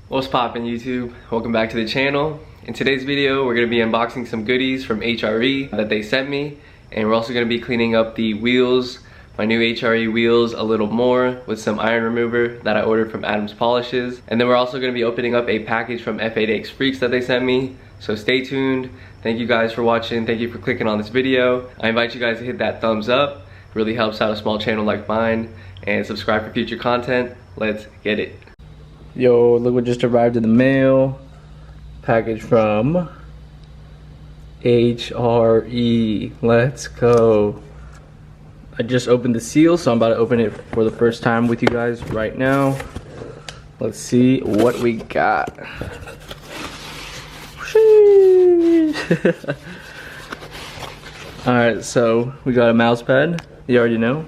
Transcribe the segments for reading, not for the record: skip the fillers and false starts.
What's poppin' YouTube? Welcome back to the channel. In today's video, we're gonna be unboxing some goodies from HRE that they sent me, and we're also gonna be cleaning up the wheels, my new HRE wheels a little more with some iron remover that I ordered from Adams Polishes. And then we're also gonna be opening up a package from F8x Freaks that they sent me, so stay tuned. Thank you guys for watching. Thank you for clicking on this video. I invite you guys to hit that thumbs up. It really helps out a small channel like mine, and subscribe for future content. Let's get it. Yo, look what just arrived in the mail. Package from HRE. Let's go. I just opened the seal, so I'm about to open it for the first time with you guys right now. Let's see what we got. Alright, so we got a mouse pad, you already know,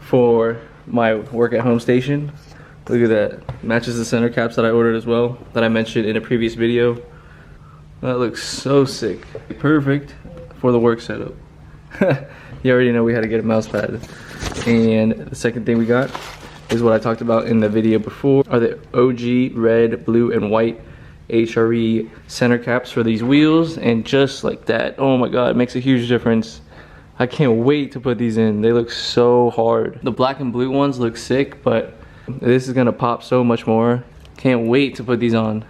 for my work at home station. Look at that. Matches the center caps that I ordered as well, that I mentioned in a previous video. That looks so sick. Perfect for the work setup. You already know we had to get a mouse pad. And the second thing we got is what I talked about in the video before, are the OG red, blue, and white HRE center caps for these wheels. And just like that, oh my god, it makes a huge difference. I can't wait to put these in. They look so hard. The black and blue ones look sick, but this is gonna pop so much more. Can't wait to put these on.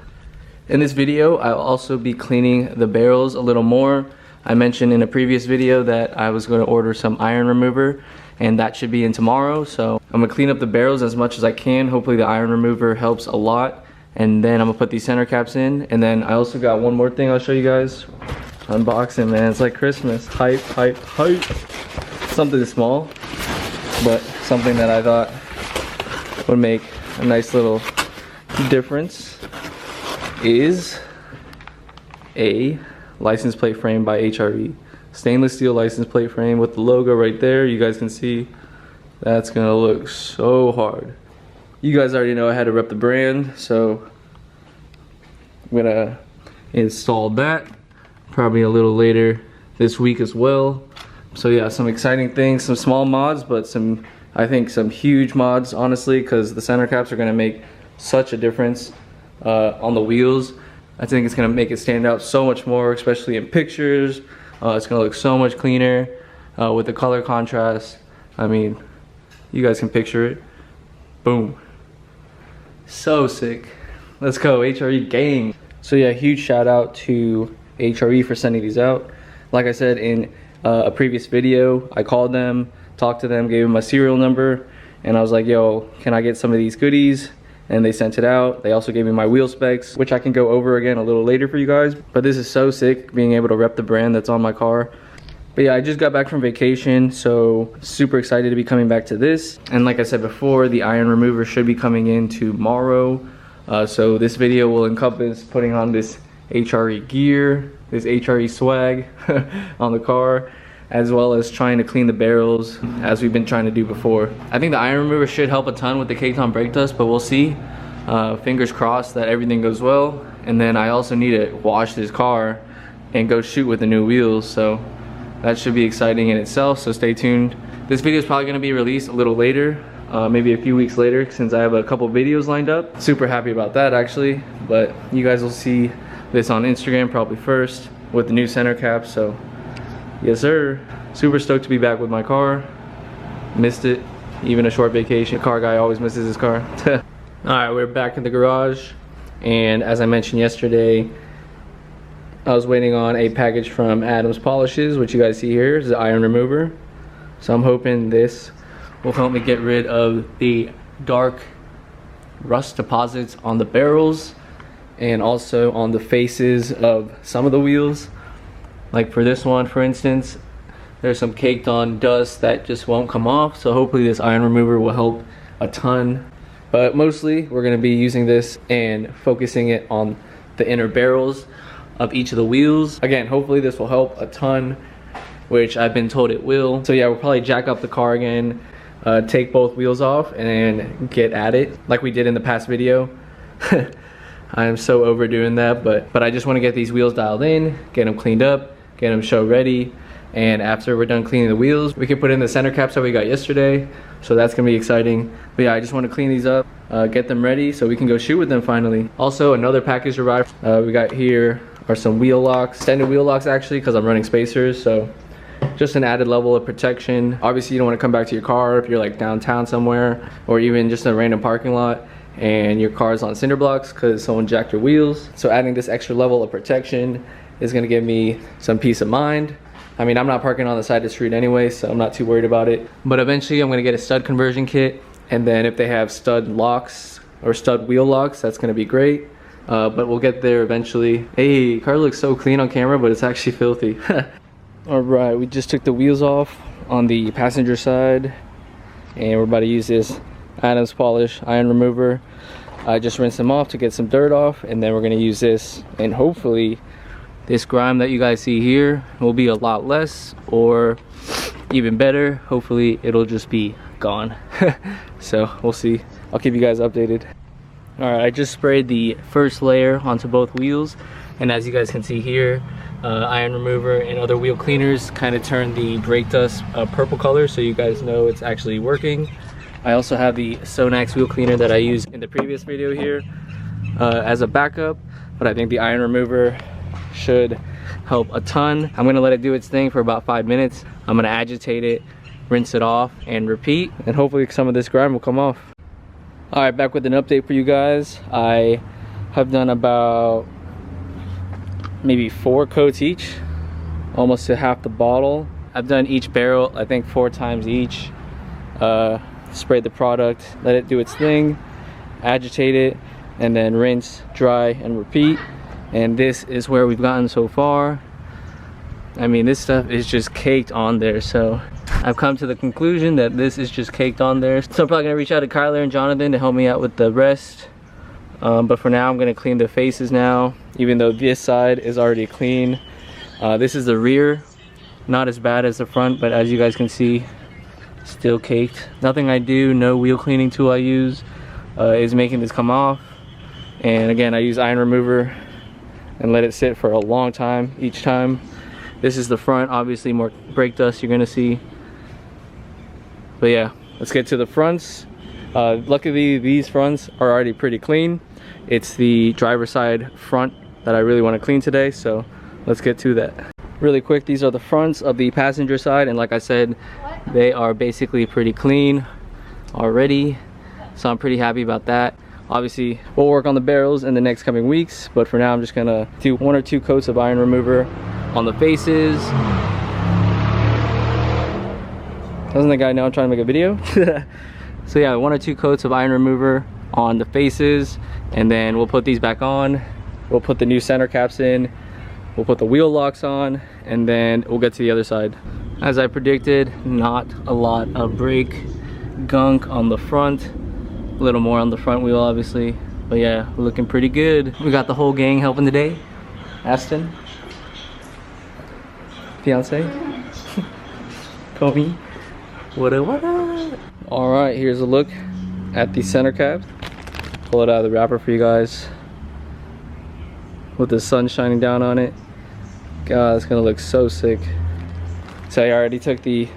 In this video, I'll also be cleaning the barrels a little more. I mentioned in a previous video that I was gonna order some iron remover, and that should be in tomorrow. So I'm gonna clean up the barrels as much as I can. Hopefully the iron remover helps a lot. And then I'm gonna put these center caps in. And then I also got one more thing I'll show you guys. Unboxing, man, it's like Christmas. Hype, hype, hype. Something small, but something that I thought would make a nice little difference is a license plate frame by HRE. Stainless steel license plate frame with the logo right there. You guys can see that's gonna look so hard. You guys already know I had to rep the brand, so I'm gonna install that probably a little later this week as well. So yeah, some exciting things, some small mods, but I think some huge mods, honestly, because the center caps are gonna make such a difference on the wheels. I think it's gonna make it stand out so much more, especially in pictures. It's gonna look so much cleaner with the color contrast. I mean, you guys can picture it. Boom. So sick. Let's go, HRE gang. So yeah, huge shout out to HRE for sending these out. Like I said in a previous video, I called them, talked to them, gave them my serial number, and I was like, yo, can I get some of these goodies? And they sent it out. They also gave me my wheel specs, which I can go over again a little later for you guys. But this is so sick, being able to rep the brand that's on my car. But yeah, I just got back from vacation, so super excited to be coming back to this. And like I said before, the iron remover should be coming in tomorrow. So this video will encompass putting on this HRE gear, this HRE swag on the car, as well as trying to clean the barrels as we've been trying to do before. I think the iron remover should help a ton with the K-Ton brake dust, but we'll see. Fingers crossed that everything goes well. And then I also need to wash this car and go shoot with the new wheels, so that should be exciting in itself, so stay tuned. This video is probably gonna be released a little later, maybe a few weeks later, since I have a couple videos lined up. Super happy about that actually, but you guys will see this on Instagram probably first with the new center cap. So yes sir, super stoked to be back with my car. Missed it, even a short vacation. The car guy always misses his car. Alright, we're back in the garage, and as I mentioned yesterday, I was waiting on a package from Adams Polishes, which you guys see here is the iron remover. So I'm hoping this will help me get rid of the dark rust deposits on the barrels and also on the faces of some of the wheels. Like for this one, for instance, there's some caked on dust that just won't come off. So hopefully this iron remover will help a ton. But mostly we're gonna be using this and focusing it on the inner barrels of each of the wheels. Again, hopefully this will help a ton, which I've been told it will. So yeah, we'll probably jack up the car again, take both wheels off and get at it like we did in the past video. I am so overdoing that, but I just want to get these wheels dialed in, get them cleaned up, get them show ready, and after we're done cleaning the wheels, we can put in the center caps that we got yesterday. So that's gonna be exciting. But yeah, I just want to clean these up, get them ready so we can go shoot with them finally. Also, another package arrived. We got here are some wheel locks, extended wheel locks actually, because I'm running spacers. So just an added level of protection. Obviously, you don't want to come back to your car if you're like downtown somewhere, or even just a random parking lot and your car's on cinder blocks because someone jacked your wheels. So adding this extra level of protection is going to give me some peace of mind. I mean, I'm not parking on the side of the street anyway, so I'm not too worried about it. But eventually I'm gonna get a stud conversion kit, and then if they have stud locks or stud wheel locks, that's gonna be great. But we'll get there eventually. Hey, car looks so clean on camera, but it's actually filthy. All right, we just took the wheels off on the passenger side, and we're about to use this Adams polish iron remover. I just rinsed them off to get some dirt off, and then we're gonna use this, and hopefully this grime that you guys see here will be a lot less, or even better, hopefully it'll just be gone. So we'll see. I'll keep you guys updated. All right, I just sprayed the first layer onto both wheels, and as you guys can see here, iron remover and other wheel cleaners kind of turn the brake dust a purple color, so you guys know it's actually working. I also have the Sonax wheel cleaner that I used in the previous video here as a backup, but I think the iron remover should help a ton. I'm gonna let it do its thing for about 5 minutes. I'm gonna agitate it, rinse it off, and repeat, and hopefully some of this grime will come off. All right, back with an update for you guys. I have done about maybe 4 coats each, almost to half the bottle. I've done each barrel, I think 4 times each. Sprayed the product, let it do its thing, agitate it, and then rinse, dry, and repeat. And this is where we've gotten so far. I mean, this stuff is just caked on there, so I've come to the conclusion that this is just caked on there. So I'm probably gonna reach out to Kyler and Jonathan to help me out with the rest. But for now, I'm gonna clean the faces now, even though this side is already clean. This is the rear, not as bad as the front, but as you guys can see, still caked. Nothing I do, no wheel cleaning tool I use is making this come off. And again, I use iron remover and let it sit for a long time each time. This is the front, obviously more brake dust you're gonna see. But yeah, let's get to the fronts. Luckily these fronts are already pretty clean. It's the driver's side front that I really want to clean today, so let's get to that. Really quick, these are the fronts of the passenger side, and like I said, they are basically pretty clean already, so I'm pretty happy about that. Obviously, we'll work on the barrels in the next coming weeks, but for now I'm just gonna do 1 or 2 coats of iron remover on the faces. Doesn't the guy know I'm trying to make a video? So yeah, 1 or 2 coats of iron remover on the faces, and then we'll put these back on. We'll put the new center caps in, we'll put the wheel locks on, and then we'll get to the other side. As I predicted, not a lot of brake gunk on the front. A little more on the front wheel obviously, but yeah, we're looking pretty good. We got the whole gang helping today. Aston, fiance, Kobe, what up? All right, here's a look at the center caps. Pull it out of the wrapper for you guys with the sun shining down on it. God, it's gonna look so sick. So I already took the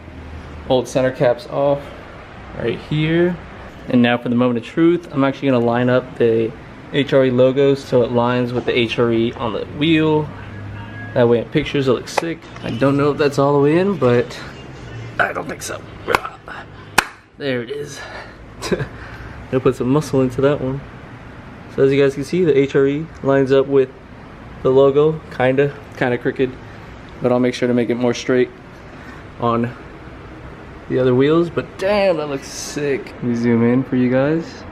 old center caps off right here. And now for the moment of truth, I'm actually gonna line up the HRE logos so it lines with the HRE on the wheel. That way in pictures it looks sick. I don't know if that's all the way in, but I don't think so. There it is. I'll put some muscle into that one. So as you guys can see, the HRE lines up with the logo, kinda crooked, but I'll make sure to make it more straight on the other wheels. But damn, that looks sick. Let me zoom in for you guys.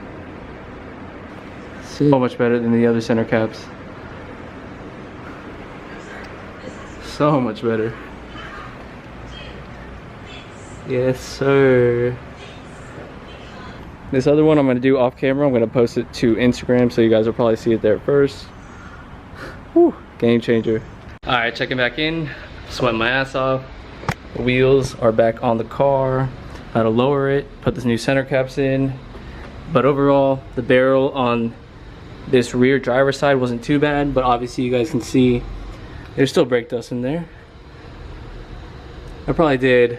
So much better than the other center caps. So much better. Yes sir. This other one I'm gonna do off camera. I'm gonna post it to Instagram, so you guys will probably see it there first. Whew, game changer. All right, checking back in. Sweating my ass off. The wheels are back on the car. How to lower it, put this new center caps in. But overall, the barrel on this rear driver's side wasn't too bad, but obviously you guys can see there's still brake dust in there. I probably did,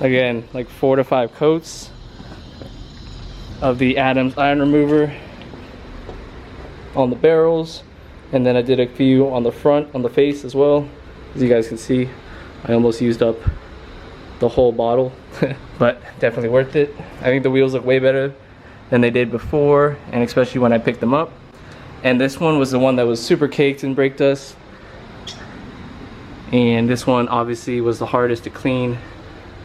again, like 4 to 5 coats of the Adams iron remover on the barrels, and then I did a few on the front, on the face as well. As you guys can see, I almost used up the whole bottle, but definitely worth it. I think the wheels look way better than they did before, and especially when I picked them up. And this one was the one that was super caked in brake dust, and this one obviously was the hardest to clean,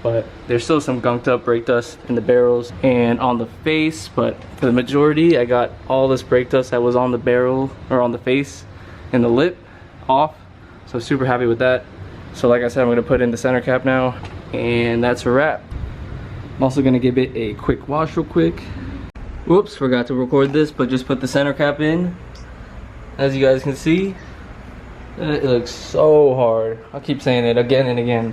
but there's still some gunked up brake dust in the barrels and on the face. But for the majority, I got all this brake dust that was on the barrel or on the face and the lip off, so super happy with that. So like I said, I'm going to put in the center cap now, and that's a wrap. I'm also going to give it a quick wash real quick. Whoops, forgot to record this, but just put the center cap in. As you guys can see, it looks so hard. I'll keep saying it again and again.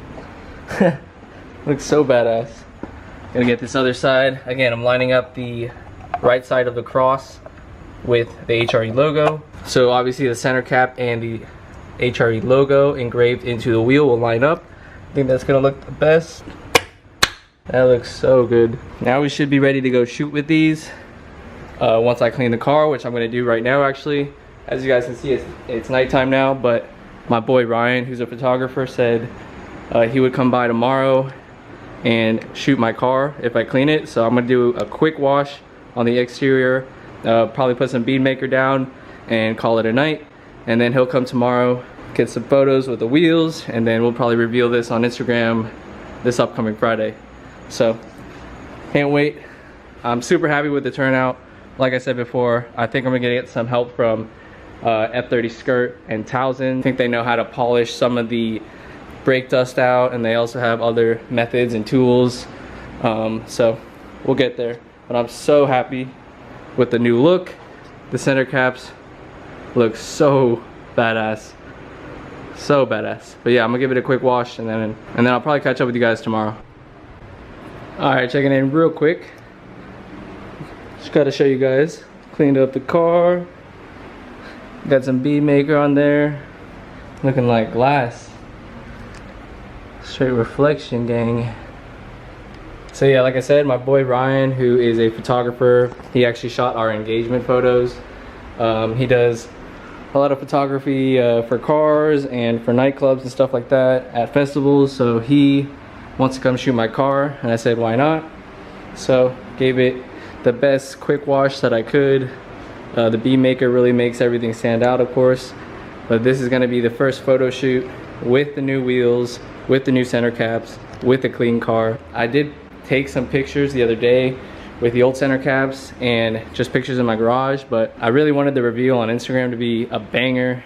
Looks so badass. Gonna get this other side. Again, I'm lining up the right side of the cross with the HRE logo. So obviously the center cap and the HRE logo engraved into the wheel will line up. I think that's gonna look the best. That looks so good. Now we should be ready to go shoot with these once I clean the car, which I'm gonna do right now actually. As you guys can see, it's nighttime now, but my boy Ryan, who's a photographer, said he would come by tomorrow and shoot my car if I clean it. So I'm gonna do a quick wash on the exterior, probably put some bead maker down and call it a night. And then he'll come tomorrow, get some photos with the wheels, and then we'll probably reveal this on Instagram this upcoming Friday. So can't wait. I'm super happy with the turnout. Like I said before, I think I'm gonna get some help from F8x Skirt and Towson. I think they know how to polish some of the brake dust out, and they also have other methods and tools. So we'll get there. But I'm so happy with the new look. The center caps look so badass. So badass. But yeah, I'm gonna give it a quick wash, and then I'll probably catch up with you guys tomorrow. Alright, checking in real quick. Just gotta show you guys. Cleaned up the car. Got some bead maker on there. Looking like glass. Straight reflection, gang. So yeah, like I said, my boy Ryan, who is a photographer, he actually shot our engagement photos. He does a lot of photography for cars and for nightclubs and stuff like that at festivals. So he wants to come shoot my car, and I said why not. So gave it the best quick wash that I could. The bead maker really makes everything stand out, of course, but this is going to be the first photo shoot with the new wheels, with the new center caps, with the clean car. I did take some pictures the other day with the old center caps and just pictures in my garage, but I really wanted the reveal on Instagram to be a banger.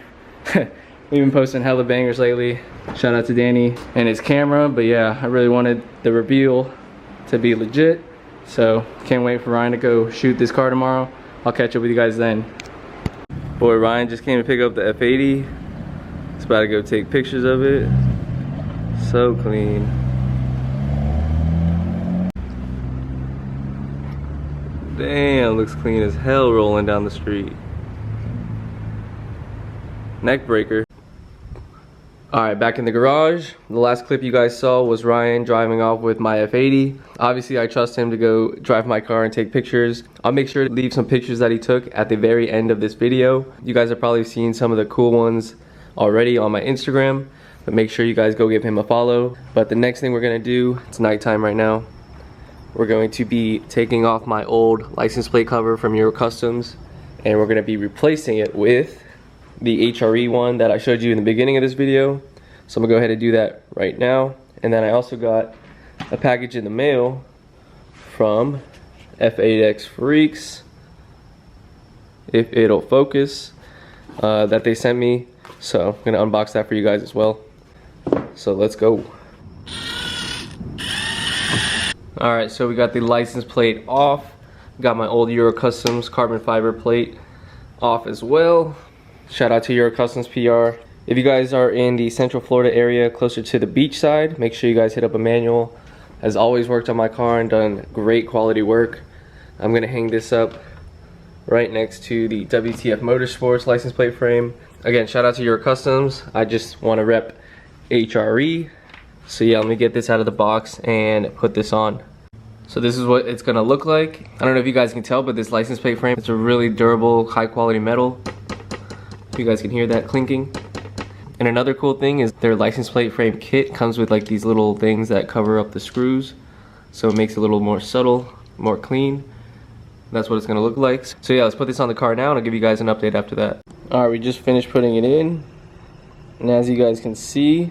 We've been posting hella bangers lately. Shout out to Danny and his camera, but yeah, I really wanted the reveal to be legit. So can't wait for Ryan to go shoot this car tomorrow. I'll catch up with you guys then. Boy, Ryan just came to pick up the F80. He's about to go take pictures of it. So clean. Damn, looks clean as hell rolling down the street. Neck breaker. Alright, back in the garage. The last clip you guys saw was Ryan driving off with my F80. Obviously, I trust him to go drive my car and take pictures. I'll make sure to leave some pictures that he took at the very end of this video. You guys have probably seen some of the cool ones already on my Instagram, but make sure you guys go give him a follow. But the next thing we're gonna do, it's nighttime right now, we're going to be taking off my old license plate cover from Euro Customs, and we're gonna be replacing it with the HRE one that I showed you in the beginning of this video. So I'm gonna go ahead and do that right now. And then I also got a package in the mail from F8x Freaks, if it'll focus, that they sent me. So I'm gonna unbox that for you guys as well. So let's go. Alright, so we got the license plate off. Got my old Euro Customs carbon fiber plate off as well. Shout out to Euro Customs PR. If you guys are in the Central Florida area closer to the beach side, make sure you guys hit up Emmanuel. Has always worked on my car and done great quality work. I'm gonna hang this up right next to the WTF Motorsports license plate frame. Again, shout out to Euro Customs. I just wanna rep HRE So yeah, let me get this out of the box and put this on. So this is what it's gonna look like. I don't know if you guys can tell, but this license plate frame, it's a really durable, high quality metal. You guys can hear that clinking. And another cool thing is their license plate frame kit comes with like these little things that cover up the screws. So it makes it a little more subtle, more clean. That's what it's gonna look like. So yeah, let's put this on the car now and I'll give you guys an update after that. All right, we just finished putting it in. And as you guys can see,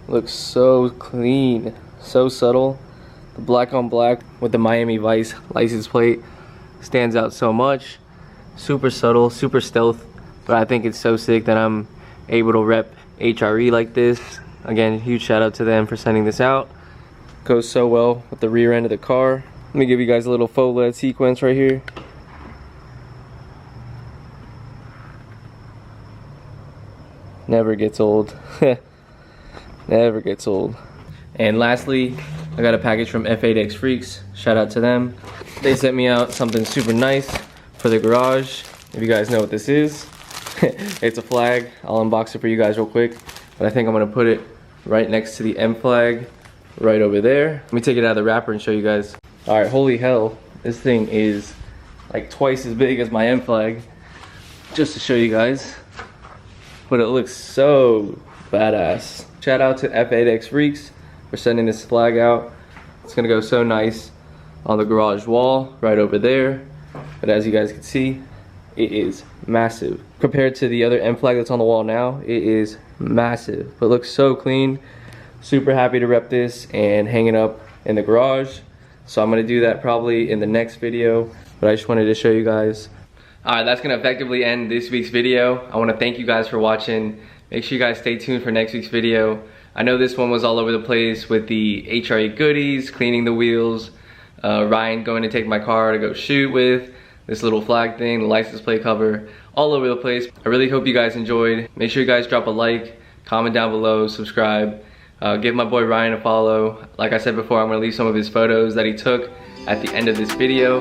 it looks so clean, so subtle. The black on black with the Miami Vice license plate stands out so much. Super subtle, super stealth, but I think it's so sick that I'm able to rep HRE like this. Again, huge shout out to them for sending this out. Goes so well with the rear end of the car. Let me give you guys a little faux LED sequence right here. Never gets old. Never gets old. And lastly, I got a package from F8x Freaks. Shout out to them. They sent me out something super nice for the garage. If you guys know what this is, it's a flag. I'll unbox it for you guys real quick. But I think I'm gonna put it right next to the M flag, right over there. Let me take it out of the wrapper and show you guys. All right, holy hell. This thing is like twice as big as my M flag. Just to show you guys. But it looks so badass. Shout out to F8x Freaks for sending this flag out. It's gonna go so nice on the garage wall right over there. But as you guys can see, it is massive. Compared to the other M flag that's on the wall now, it is massive. But it looks so clean. Super happy to rep this and hang it up in the garage. So I'm gonna do that probably in the next video. But I just wanted to show you guys. Alright, that's gonna effectively end this week's video. I wanna thank you guys for watching. Make sure you guys stay tuned for next week's video. I know this one was all over the place with the HRE goodies, cleaning the wheels, Ryan going to take my car to go shoot with, this little flag thing, the license plate cover, all over the place. I really hope you guys enjoyed. Make sure you guys drop a like, comment down below, subscribe. Give my boy Ryan a follow. Like I said before, I'm gonna leave some of his photos that he took at the end of this video.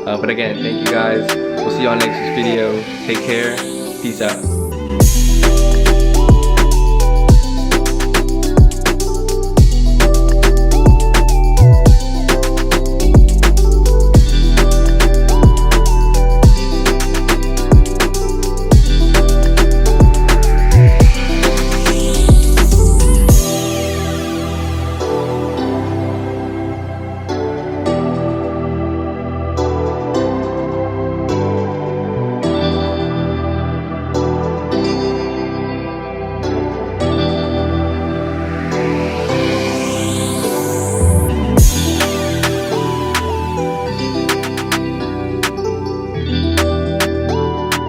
But again, thank you guys. We'll see you on next week's video. Take care. Peace out.